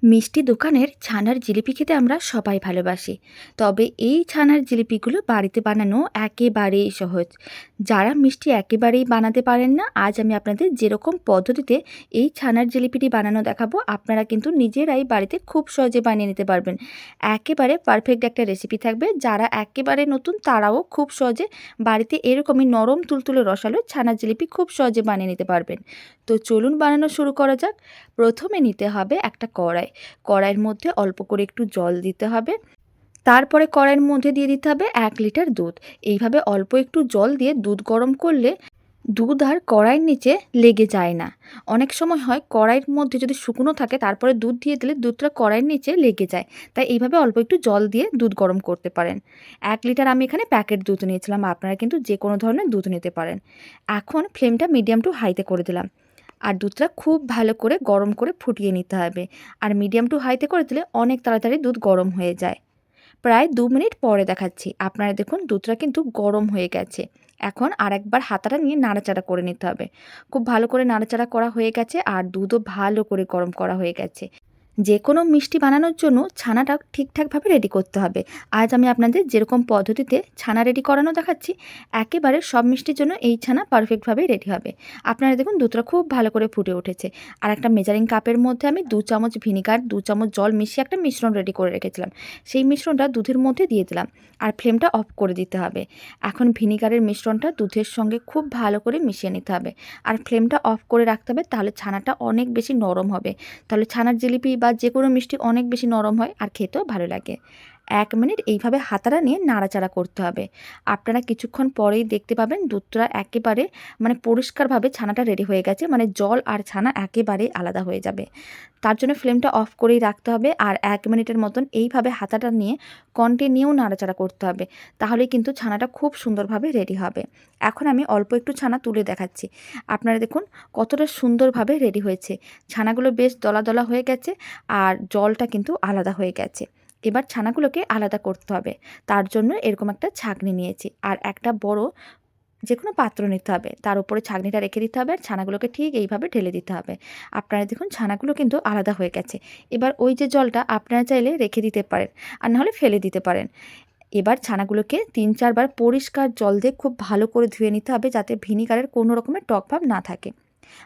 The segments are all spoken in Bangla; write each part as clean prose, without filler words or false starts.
মিষ্টি দোকানের ছানার জিলিপি খেতে আমরা সবাই ভালোবাসি। তবে এই ছানার জিলিপিগুলো বাড়িতে বানানো একেবারেই সহজ। যারা মিষ্টি একেবারেই বানাতে পারেন না, আজ আমি আপনাদের যেরকম পদ্ধতিতে এই ছানার জিলিপিটি বানানো দেখাবো, আপনারা কিন্তু নিজেরাই বাড়িতে খুব সহজে বানিয়ে নিতে পারবেন। একেবারে পারফেক্ট একটা রেসিপি থাকবে। যারা একেবারে নতুন তারাও খুব সহজে বাড়িতে এরকমই নরম তুলতুলে রসালো ছানার জিলিপি খুব সহজে বানিয়ে নিতে পারবেন। তো চলুন বানানো শুরু করা যাক। প্রথমে নিতে হবে একটা কড়াইয়ের মধ্যে অল্প করে একটু জল দিতে হবে। তারপরে কড়াইয়ের মধ্যে দিয়ে দিতে হবে 1 লিটার দুধ। এইভাবে অল্প একটু জল দিয়ে দুধ গরম করলে দুধ আর কড়াইয়ের নিচে লেগে যায় না। অনেক সময় হয় কড়াইয়ের মধ্যে যদি শুকনো থাকে তারপরে দুধ দিয়ে দিলে দুধটা কড়াইয়ের নিচে লেগে যায়। তাই এইভাবে অল্প একটু জল দিয়ে দুধ গরম করতে পারেন। 1 লিটার আমি এখানে প্যাকেট দুধ নিয়েছিলাম, আপনারা কিন্তু যে কোনো ধরনের দুধ নিতে পারেন। এখন ফ্লেমটা মিডিয়াম টু হাইতে করে দিলাম। আর দুধটা খুব ভালো করে গরম করে ফুটিয়ে নিতে হবে। আর মিডিয়াম টু হাইতে করে দিলে অনেক তাড়াতাড়ি দুধ গরম হয়ে যায়। প্রায় 2 মিনিট পরে দেখাচ্ছি। আপনারা দেখুন দুধটা কিন্তু গরম হয়ে গেছে। এখন আরেকবার হাতাটা নিয়ে নাড়াচাড়া করে নিতে হবে। খুব ভালো করে নাড়াচাড়া করা হয়ে গেছে আর দুধও ভালো করে গরম করা হয়ে গেছে। যে কোনো মিষ্টি বানানোর জন্য ছানাটা ঠিকঠাকভাবে রেডি করতে হবে। আজ আমি আপনাদের যেরকম পদ্ধতিতে ছানা রেডি করানো দেখাচ্ছি, একেবারে সব মিষ্টির জন্য এই ছানা পারফেক্টভাবেই রেডি হবে। আপনারা দেখুন দুধটা খুব ভালো করে ফুটে উঠেছে। আর একটা মেজারিং কাপের মধ্যে আমি 2 চামচ ভিনিগার, 2 চামচ জল মিশিয়ে একটা মিশ্রণ রেডি করে রেখেছিলাম। সেই মিশ্রণটা দুধের মধ্যে দিয়ে দিলাম আর ফ্লেমটা অফ করে দিতে হবে। এখন ভিনিগারের মিশ্রণটা দুধের সঙ্গে খুব ভালো করে মিশিয়ে নিতে হবে আর ফ্লেমটা অফ করে রাখতে হবে, তাহলে ছানাটা অনেক বেশি নরম হবে। তাহলে ছানার জিলিপি বা যে কোনো মিষ্টি অনেক বেশি নরম হয় আর খেতেও ভালো লাগে। 1 মিনিট এইভাবে হাতাটা নিয়ে নাড়াচাড়া করতে হবে। আপনারা কিছুক্ষণ পরেই দেখতে পাবেন দুধটা একেবারে পরিষ্কারভাবে ছানাটা রেডি হয়ে গেছে। জল আর ছানা একেবারেই আলাদা হয়ে যাবে। তার জন্য ফ্লেমটা অফ করেই রাখতে হবে আর 1 মিনিটের মতন এইভাবে হাতাটা নিয়ে কন্টিনিউ নাড়াচাড়া করতে হবে। তাহলেই কিন্তু ছানাটা খুব সুন্দরভাবে রেডি হবে। এখন আমি অল্প একটু ছানা তুলে দেখাচ্ছি। আপনারা দেখুন কতটা সুন্দরভাবে রেডি হয়েছে। ছানাগুলো বেশ দলা দলা হয়ে গেছে আর জলটা কিন্তু আলাদা হয়ে গেছে। এবার ছানাগুলোকে আলাদা করতে হবে। তার জন্য এরকম একটা ছাঁকনি নিয়েছি আর একটা বড় যে কোনো পাত্র নিতে হবে। তার উপরে ছাঁকনিটা রেখে দিতে হবে আর ছানাগুলোকে ঠিক এইভাবে ঢেলে দিতে হবে। আপনারা দেখুন ছানাগুলো কিন্তু আলাদা হয়ে গেছে। এবার ওই যে জলটা আপনারা চাইলে রেখে দিতে পারেন আর নাহলে ফেলে দিতে পারেন। এবার ছানাগুলোকে 3-4 বার পরিষ্কার জল দিয়ে খুব ভালো করে ধুয়ে নিতে হবে, যাতে ভিনিগারের কোনো রকমের টক ভাব না থাকে।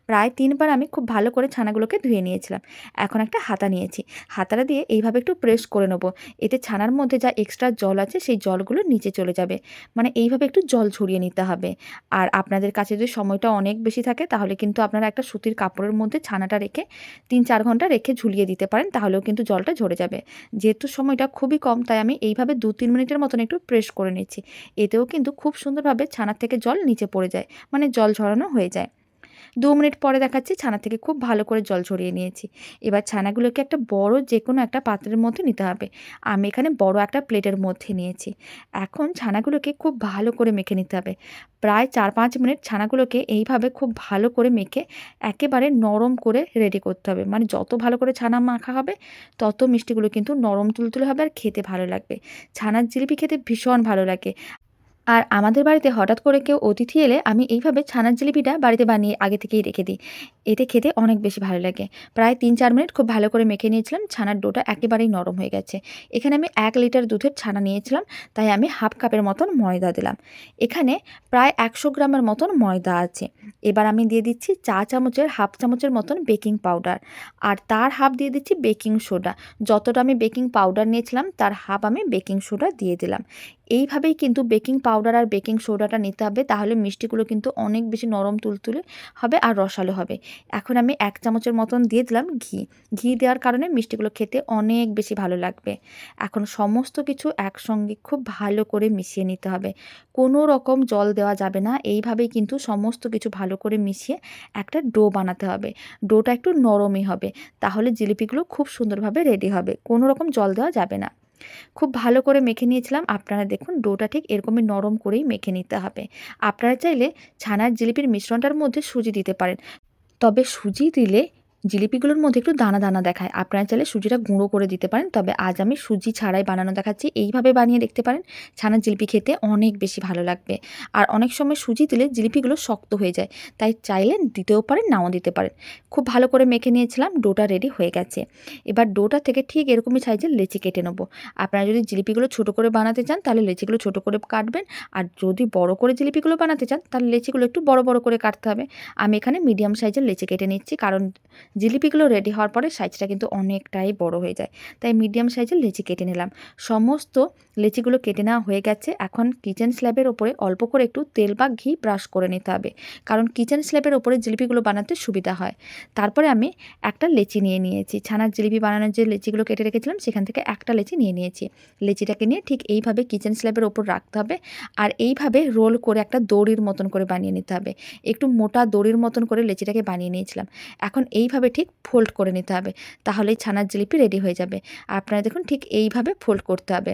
প্রায় 3 বার আমি খুব ভালো করে ছানাগুলোকে ধুয়ে নিয়েছিলাম। এখন একটা হাতা নিয়েছি। হাতাটা দিয়ে এইভাবে একটু প্রেস করে নেব। এতে ছানার মধ্যে যা এক্সট্রা জল আছে সেই জলগুলো নিচে চলে যাবে। এইভাবে একটু জল ঝরিয়ে নিতে হবে। আর আপনাদের কাছে যদি সময়টা অনেক বেশি থাকে তাহলে কিন্তু আপনারা একটা সুতির কাপড়ের মধ্যে ছানাটা রেখে 3-4 ঘন্টা রেখে ঝুলিয়ে দিতে পারেন, তাহলেও কিন্তু জলটা ঝরে যাবে। যেহেতু সময়টা খুবই কম তাই আমি এইভাবে 2-3 মিনিটের মতন একটু প্রেস করে নিচ্ছি। এতেও কিন্তু খুব সুন্দরভাবে ছানার থেকে জল নিচে পড়ে যায়, জল ঝরানো হয়ে যায়। 2 মিনিট পরে দেখাচ্ছি ছানা থেকে খুব ভালো করে জল ঝরিয়ে নিয়েছি। এবার ছানাগুলোকে একটা বড় যেকোনো একটা পাত্রের মধ্যে নিতে হবে। আমি এখানে বড় একটা প্লেটের মধ্যে নিয়েছি। এখন ছানাগুলোকে খুব ভালো করে মেখে নিতে হবে। প্রায় 4-5 মিনিট ছানাগুলোকে এইভাবে খুব ভালো করে মেখে একেবারে নরম করে রেডি করতে হবে। যত ভালো করে ছানা মাখা হবে তত মিষ্টিগুলো কিন্তু নরম তুলতুলে হবে আর খেতে ভালো লাগবে। ছানার জিলিপি খেতে ভীষণ ভালো লাগে। আর আমাদের বাড়িতে হঠাৎ করে কেউ অতিথি এলে আমি এইভাবে ছানার জিলিপিটা বাড়িতে বানিয়ে আগে থেকেই রেখে দিই। এতে খেতে অনেক বেশি ভালো লাগে। প্রায় 3-4 মিনিট খুব ভালো করে মেখে নিয়েছিলাম। ছানার ডোটা একেবারেই নরম হয়ে গেছে। এখানে আমি 1 লিটার দুধের ছানা নিয়েছিলাম, তাই আমি হাফ কাপের মতন ময়দা দিলাম। এখানে প্রায় 100 গ্রামের মতন ময়দা আছে। এবার আমি দিয়ে দিচ্ছি চা চামচের হাফ চামচের মতন বেকিং পাউডার আর তার হাফ দিয়ে দিচ্ছি বেকিং সোডা। যতটা আমি বেকিং পাউডার নিয়েছিলাম তার হাফ আমি বেকিং সোডা দিয়ে দিলাম। এইভাবেই কিন্তু বেকিং পাউডার আর বেকিং সোডাটা নিতে হবে, তাহলে মিষ্টিগুলো কিন্তু অনেক বেশি নরম তুলতুলে হবে আর রসালো হবে। এখন আমি 1 চামচের মতন দিয়ে দিলাম ঘি। ঘি দেওয়ার কারণে মিষ্টিগুলো খেতে অনেক বেশি ভালো লাগবে। এখন সমস্ত কিছু একসঙ্গে খুব ভালো করে মিশিয়ে নিতে হবে। কোনো রকম জল দেওয়া যাবে না। এইভাবেই কিন্তু সমস্ত কিছু ভালো করে মিশিয়ে একটা ডো বানাতে হবে। ডোটা একটু নরমই হবে, তাহলে জিলিপিগুলো খুব সুন্দরভাবে রেডি হবে। কোনো রকম জল দেওয়া যাবে না। খুব ভালো করে মেখে নিয়েছিলাম। আপনারা দেখুন ডোটা ঠিক এরকমই নরম করেই মেখে নিতে হবে। আপনারা চাইলে ছানার জিলিপির মিশ্রণটার মধ্যে সুজি দিতে পারেন। তবে সুজি দিলে জিলিপিগুলোর মধ্যে একটু দানা দানা দেখায়। আপনারা চাইলে সুজিটা গুঁড়ো করে দিতে পারেন, তবে আজ আমি সুজি ছাড়াই বানানো দেখাচ্ছি। এইভাবে বানিয়ে দেখতে পারেন, ছানার জিলিপি খেতে অনেক বেশি ভালো লাগবে। আর অনেক সময় সুজি দিলে জিলিপিগুলো শক্ত হয়ে যায়, তাই চাইলে দিতেও পারেন, নাও দিতে পারেন। খুব ভালো করে মেখে নিয়েছিলাম, ডোটা রেডি হয়ে গেছে। এবার ডোটা থেকে ঠিক এরকমই সাইজের লেচি কেটে নেব। আপনারা যদি জিলিপিগুলো ছোটো করে বানাতে চান তাহলে লেচিগুলো ছোটো করে কাটবেন, আর যদি বড় করে জিলিপিগুলো বানাতে চান তাহলে লেচিগুলো একটু বড় বড় করে কাটতে হবে। আমি এখানে মিডিয়াম সাইজের লেচি কেটে নিচ্ছি, কারণ জিলিপিগুলো রেডি হওয়ার পরে সাইজটা কিন্তু অনেকটাই বড় হয়ে যায়, তাই মিডিয়াম সাইজের লেচি কেটে নিলাম। সমস্ত লেচিগুলো কেটে নেওয়া হয়ে গেছে। এখন কিচেন স্ল্যাবের ওপরে অল্প করে একটু তেল বা ঘি ব্রাশ করে নিতে হবে, কারণ কিচেন স্ল্যাবের ওপরে জিলিপিগুলো বানাতে সুবিধা হয়। তারপরে আমি একটা লেচি নিয়ে নিয়েছি, ছানার জিলিপি বানানোর যে লেচিগুলো কেটে রেখেছিলাম সেখান থেকে একটা লেচি নিয়ে নিয়েছি। লেচিটাকে নিয়ে ঠিক এইভাবে কিচেন স্ল্যাবের ওপর রাখতে হবে, আর এইভাবে রোল করে একটা দড়ির মতন করে বানিয়ে নিতে হবে। একটু মোটা দড়ির মতন করে লেচিটাকে বানিয়ে নিয়েছিলাম। এখন এইভাবে ঠিক ফোল্ড করে নিতে হবে, তাহলেই ছানার জিলিপি রেডি হয়ে যাবে। আপনারা দেখুন ঠিক এইভাবে ফোল্ড করতে হবে,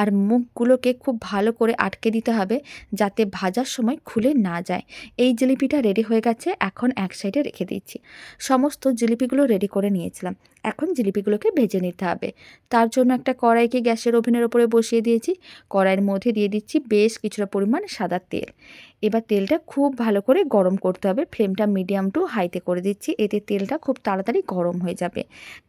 আর মুখগুলোকে খুব ভালো করে আটকে দিতে হবে যাতে ভাজার সময় খুলে না যায়। এই জিলিপিটা রেডি হয়ে গেছে, এখন এক সাইডে রেখে দিচ্ছি। সমস্ত জিলিপিগুলো রেডি করে নিয়েছিলাম, এখন জিলিপিগুলোকে ভেজে নিতে হবে। তার জন্য একটা কড়াইকে গ্যাসের ওভেনের ওপরে বসিয়ে দিয়েছি। কড়াইয়ের মধ্যে দিয়ে দিচ্ছি বেশ কিছুটা পরিমাণ সাদা তেল। এবার তেলটা খুব ভালো করে গরম করতে হবে, ফ্লেমটা মিডিয়াম টু হাইতে করে দিচ্ছি, এতে তেলটা খুব তাড়াতাড়ি গরম হয়ে যাবে।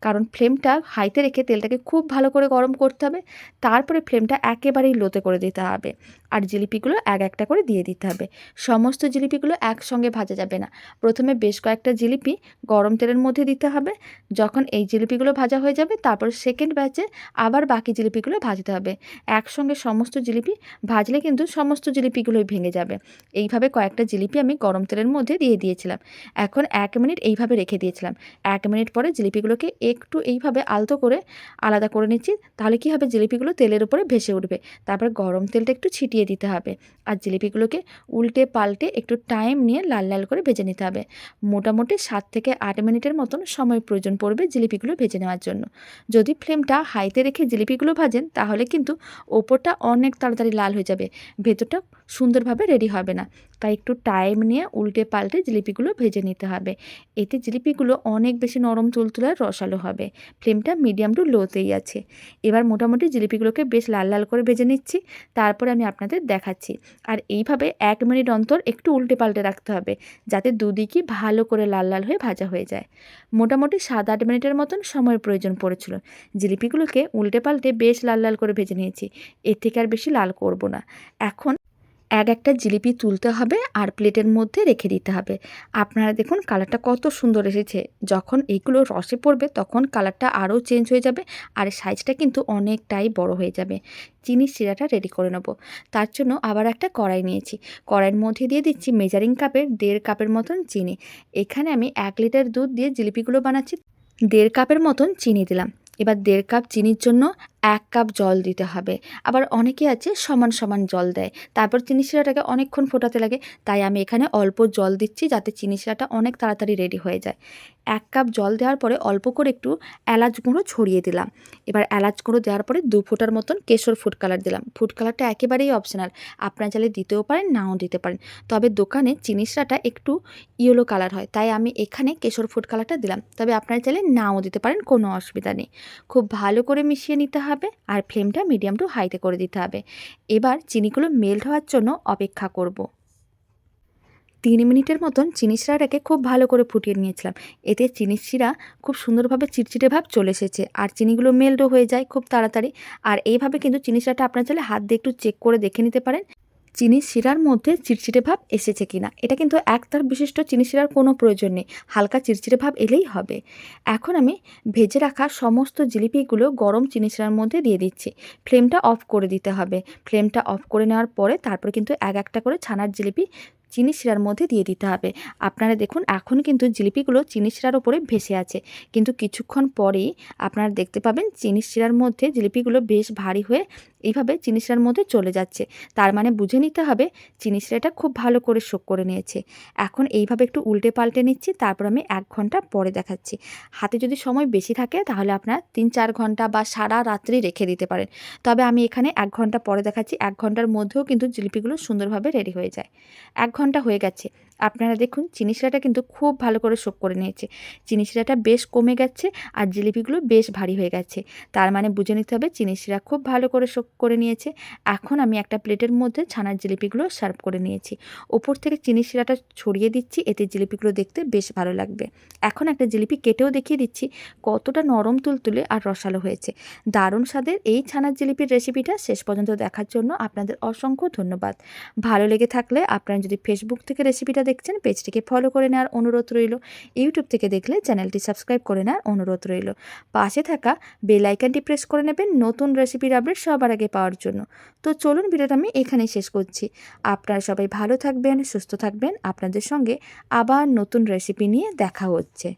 কারণ ফ্লেমটা হাইতে রেখে তেলটাকে খুব ভালো করে গরম করতে হবে, তারপরে ফ্লেমটা একেবারেই লোতে করে দিতে হবে। আর জিলিপিগুলো এক একটা করে দিয়ে দিতে হবে। সমস্ত জিলিপিগুলো একসঙ্গে ভাজা যাবে না, প্রথমে বেশ কয়েকটা জিলিপি গরম তেলের মধ্যে দিতে হবে। যখন এই জিলিপিগুলো ভাজা হয়ে যাবে তারপর সেকেন্ড ব্যাচে আবার বাকি জিলিপিগুলো ভাজতে হবে। একসঙ্গে সমস্ত জিলিপি ভাজলে কিন্তু সমস্ত জিলিপিগুলোই ভেঙে যাবে। এইভাবে কয়েকটা জিলিপি আমি গরম তেলের মধ্যে দিয়ে দিয়েছিলাম। এখন 1 মিনিট এইভাবে রেখে দিয়েছিলাম। 1 মিনিট পরে জিলিপিগুলোকে একটু এইভাবে আলতো করে আলাদা করে নিচ্ছি, তাহলে কি হবে, জিলিপিগুলো তেলের উপরে ভেসে উঠবে। তারপর গরম তেলটা একটু ছিটিয়ে দিতে হবে, আর জিলিপিগুলোকে উল্টে পাল্টে একটু টাইম নিয়ে লাল লাল করে ভেজে নিতে হবে। মোটামুটি 7 থেকে 8 মিনিটের মতন সময় প্রয়োজন পড়বে জিলিপিগুলো ভেজে নেওয়ার জন্য। যদি ফ্লেমটা হাইতে রেখে জিলিপিগুলো ভাজেন তাহলে কিন্তু ওপরটা অনেক তাড়াতাড়ি লাল হয়ে যাবে, ভেতরটা সুন্দরভাবে রেডি হবে না। তাই একটু টাইম নিয়ে উল্টে পাল্টে জিলিপিগুলো ভেজে নিতে হবে, এতে জিলিপিগুলো অনেক বেশি নরম তুলতুলে রসালো হবে। ফ্লেমটা মিডিয়াম টু লোতেই আছে। এবার মোটামুটি জিলিপিগুলোকে বেশ লাল লাল করে ভেজে নিচ্ছি, তারপরে আমি আপনাদের দেখাচ্ছি। আর এইভাবে 1 মিনিট অন্তর একটু উল্টে পাল্টে রাখতে হবে, যাতে দুদিকই ভালো করে লাল লাল হয়ে ভাজা হয়ে যায়। মোটামুটি 7-8 মিনিটের মতন সময়ের প্রয়োজন পড়েছিল। জিলিপিগুলোকে উল্টে পাল্টে বেশ লাল লাল করে ভেজে নিয়েছি, এর থেকে আর বেশি লাল করব না। এখন এক একটা জিলিপি তুলতে হবে আর প্লেটের মধ্যে রেখে দিতে হবে। আপনারা দেখুন কালারটা কত সুন্দর এসেছে। যখন এইগুলো রসে পড়বে তখন কালারটা আরও চেঞ্জ হয়ে যাবে, আর সাইজটা কিন্তু অনেকটাই বড় হয়ে যাবে। চিনির শিরাটা রেডি করে নেব। তার জন্য আবার একটা কড়াই নিয়েছি। কড়াইয়ের মধ্যে দিয়ে দিচ্ছি মেজারিং কাপের 1.5 কাপের মতন চিনি। এখানে আমি 1 লিটার দুধ দিয়ে জিলিপিগুলো বানাচ্ছি, 1.5 কাপের মতন চিনি দিলাম। এবার 1.5 কাপ চিনির জন্য 1 কাপ জল দিতে হবে। আবার অনেকে আছে সমান সমান জল দেয়, তারপর চিনি শিরাটাকে অনেকক্ষণ ফোটাতে লাগে, তাই আমি এখানে অল্প জল দিচ্ছি যাতে চিনি শিরাটা অনেক তাড়াতাড়ি রেডি হয়ে যায়। 1 কাপ জল দেওয়ার পরে অল্প করে একটু এলাচ গুঁড়ো ছড়িয়ে দিলাম। এবার এলাচ গুঁড়ো দেওয়ার পরে 2 ফোঁটার মতন কেশর ফুড কালার দিলাম। ফুড কালারটা একেবারেই অপশনাল, আপনারা চাইলে দিতেও পারেন, নাও দিতে পারেন। তবে দোকানে চিনি শিরাটা একটু ইয়েলো কালার হয়, তাই আমি এখানে কেশর ফুড কালারটা দিলাম, তবে আপনারা চাইলে নাও দিতে পারেন, কোনো অসুবিধা নেই। খুব ভালো করে মিশিয়ে নিতে হবে, আর ফ্লেমটা মিডিয়াম টু হাইতে করে দিতে হবে। এবার চিনিগুলো মেল্ট হওয়ার জন্য অপেক্ষা করব। 3 মিনিটের মতন চিনি শিরাটাকে খুব ভালো করে ফুটিয়ে নিয়েছিলাম, এতে চিনি শিরা খুব সুন্দরভাবে চিটচিটে ভাব চলে এসেছে, আর চিনিগুলো মেল্টও হয়ে যায় খুব তাড়াতাড়ি। আর এইভাবে কিন্তু চিনি শিরাটা আপনারা চাইলে হাত দিয়ে একটু চেক করে দেখে নিতে পারেন চিনির শিরার মধ্যে চিটচিটে ভাব এসেছে কিনা। এটা কিন্তু একতার বিশিষ্ট চিনি শিরার কোনো প্রয়োজন নেই, হালকা চিটচিটে ভাব এলেই হবে। এখন আমি ভেজে রাখা সমস্ত জিলিপিগুলো গরম চিনি শিরার মধ্যে দিয়ে দিচ্ছি। ফ্লেমটা অফ করে দিতে হবে। ফ্লেমটা অফ করে নেওয়ার পরে তারপরে কিন্তু এক একটা করে ছানার জিলিপি চিনি শিরার মধ্যে দিয়ে দিতে হবে। আপনারা দেখুন এখন কিন্তু জিলিপিগুলো চিনি শিরার ওপরে ভেসে আছে, কিন্তু কিছুক্ষণ পরেই আপনারা দেখতে পাবেন চিনি শিরার মধ্যে জিলিপিগুলো বেশ ভারী হয়ে এইভাবে চিনি শিরার মধ্যে চলে যাচ্ছে। তার মানে বুঝে নিতে হবে চিনি শিরাটা খুব ভালো করে শোক করে নিয়েছে। এখন এইভাবে একটু উল্টে পাল্টে নিচ্ছি, তারপর আমি 1 ঘন্টা পরে দেখাচ্ছি। হাতে যদি সময় বেশি থাকে তাহলে আপনারা 3-4 ঘন্টা বা সারা রাত্রি রেখে দিতে পারেন, তবে আমি এখানে 1 ঘন্টা পরে দেখাচ্ছি। 1 ঘন্টার মধ্যেও কিন্তু জিলিপিগুলো সুন্দরভাবে রেডি হয়ে যায়। 1 ঘন্টা হয়ে গেছে। আপনারা দেখুন চিনি শিরাটা কিন্তু খুব ভালো করে শোক করে নিয়েছে। চিনি শিরাটা বেশ কমে গেছে আর জিলিপিগুলো বেশ ভারী হয়ে গেছে। তার মানে বুঝে নিতে হবে চিনি শিরা খুব ভালো করে শোক করে নিয়েছে। এখন আমি একটা প্লেটের মধ্যে ছানার জিলিপিগুলো সার্ভ করে নিয়েছি। ওপর থেকে চিনি শিরাটা ছড়িয়ে দিচ্ছি, এতে জিলিপিগুলো দেখতে বেশ ভালো লাগবে। এখন একটা জিলিপি কেটেও দেখিয়ে দিচ্ছি কতটা নরম তুলতুলে আর রসালো হয়েছে। দারুণ স্বাদের এই ছানার জিলিপির রেসিপিটা শেষ পর্যন্ত দেখার জন্য আপনাদের অসংখ্য ধন্যবাদ। ভালো লেগে থাকলে আপনারা যদি ফেসবুক থেকে রেসিপিটা দেখছেন পেজটিকে ফলো করে নেওয়ার অনুরোধ রইল। ইউটিউব থেকে দেখলে চ্যানেলটি সাবস্ক্রাইব করে নেওয়ার অনুরোধ রইল। পাশে থাকা বেল আইকনটি প্রেস করে নেবেন নতুন রেসিপির আপডেট সবার আগে পাওয়ার জন্য। তো চলুন ভিডিওটা আমি এখানেই শেষ করছি। আপনারা সবাই ভালো থাকবেন, সুস্থ থাকবেন। আপনাদের সঙ্গে আবার নতুন রেসিপি নিয়ে দেখা হচ্ছে।